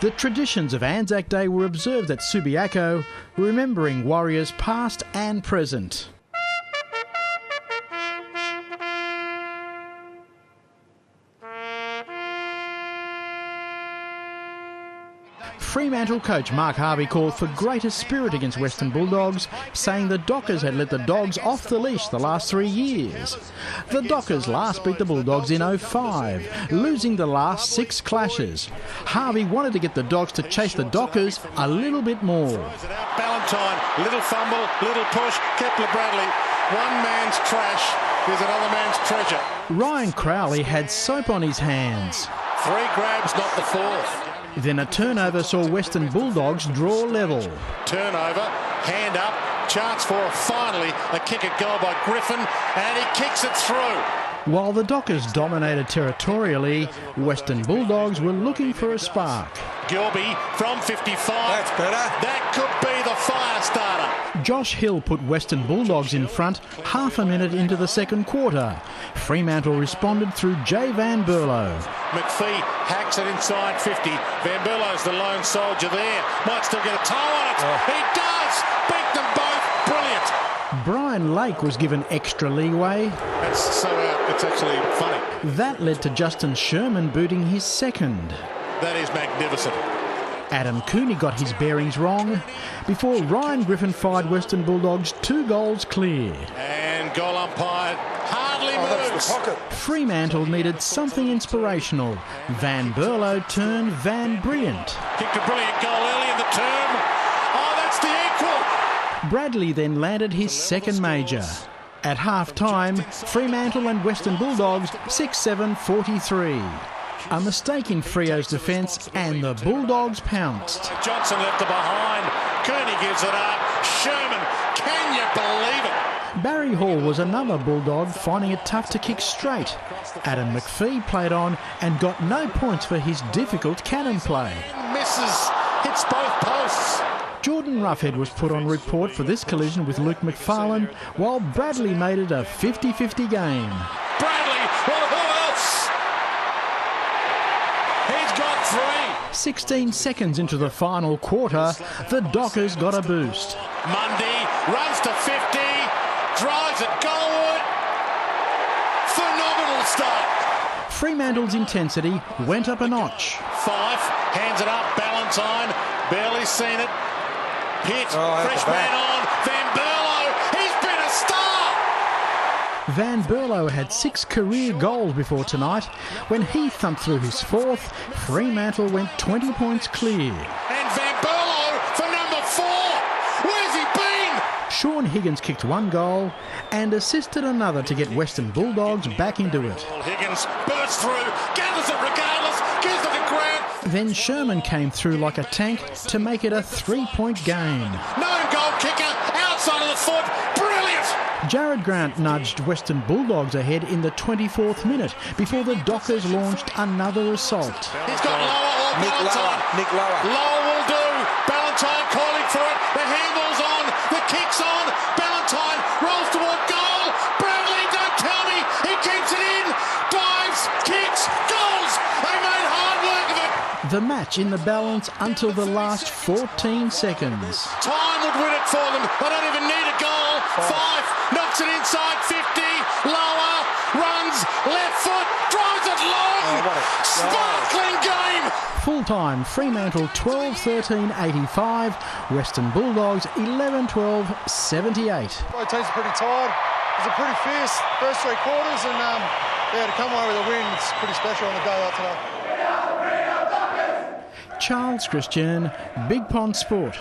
The traditions of Anzac Day were observed at Subiaco, remembering warriors past and present. Fremantle coach Mark Harvey called for greater spirit against Western Bulldogs, saying the Dockers had let the Dogs off the leash the last 3 years. The Dockers last beat the Bulldogs in 2005, losing the last 6 clashes. Harvey wanted to get the Dogs to chase the Dockers a little bit more. Ballantyne, little fumble, little push, Kepler-Bradley. One man's trash is another man's treasure. Ryan Crowley had soap on his hands. 3 grabs, not the 4th. Then a turnover saw Western Bulldogs draw level. Turnover, hand up, chance for finally a kick at goal by Griffin, and he kicks it through. While the Dockers dominated territorially, Western Bulldogs were looking for a spark. Gilby from 55. That's better. That could be the fire starter. Josh Hill put Western Bulldogs in front half a minute into the second quarter. Fremantle responded through Jay Van Berlo. McPhee hacks it inside 50. Van Berlo's the lone soldier there. Might still get a toe on it. Oh. He does! Beat them both. Brilliant. Brian Lake was given extra leeway. That's so out. It's actually funny. That led to Justin Sherman booting his second. That is magnificent. Adam Cooney got his bearings wrong before Ryan Griffin fired Western Bulldogs 2 goals clear. And goal umpire hardly moves. That's the pocket. Fremantle needed something inspirational. Van Berlo turned Van Brilliant. Kicked a brilliant goal early in the term. Oh, that's the equal. Bradley then landed his second major. At half-time, Fremantle and Western Bulldogs 6-7-43. A mistake in Freo's defence and the Bulldogs pounced. Johnson left it behind. Kearney gives it up. Sherman, can you believe it? Barry Hall was another Bulldog, finding it tough to kick straight. Adam McPhee played on and got no points for his difficult cannon play. Misses, hits both posts. Jordan Roughhead was put on report for this collision with Luke McFarlane, while Bradley made it a 50-50 game. Bradley, well, who else? He's got 3. 16 seconds into the final quarter, the Dockers got a boost. Mundy runs to 50, drives it goalward. Phenomenal start. Fremantle's intensity went up a notch. Fife hands it up, Ballantyne, barely seen it. Hit, fresh man on, Van Berlo, he's been a star! Van Berlo had 6 career goals before tonight. When he thumped through his 4th, Fremantle went 20 points clear. And Van Berlo for number 4! Where's he been? Sean Higgins kicked 1 goal and assisted another to get Western Bulldogs back into it. Higgins bursts through, gathers it regardless, gives it to Grant. Then Sherman came through like a tank to make it a 3-point game. No goal kicker, outside of the foot, brilliant! Jared Grant nudged Western Bulldogs ahead in the 24th minute before the Dockers launched another assault. He's got Lower or Ballantyne. Nick Lower. Lower will do. Ballantyne calling for it. The handball's on. The kick's on. Ballantyne rolls toward goal. Bradley, don't tell me. He keeps it in. Dives, kicks, goals. They made hard work of it. The match in the balance until the last 14 seconds. Time would win it for them. They don't even need a goal. Fife knocks it inside 50. Lower, runs, left foot, drives it long. Sparkling game. Full-time, Fremantle 12-13-85, Western Bulldogs 11-12-78. Both teams are pretty tired. It was a pretty fierce first 3 quarters, and to come away with a win, it's pretty special on the day like today. Charles Christian, Big Pond Sport.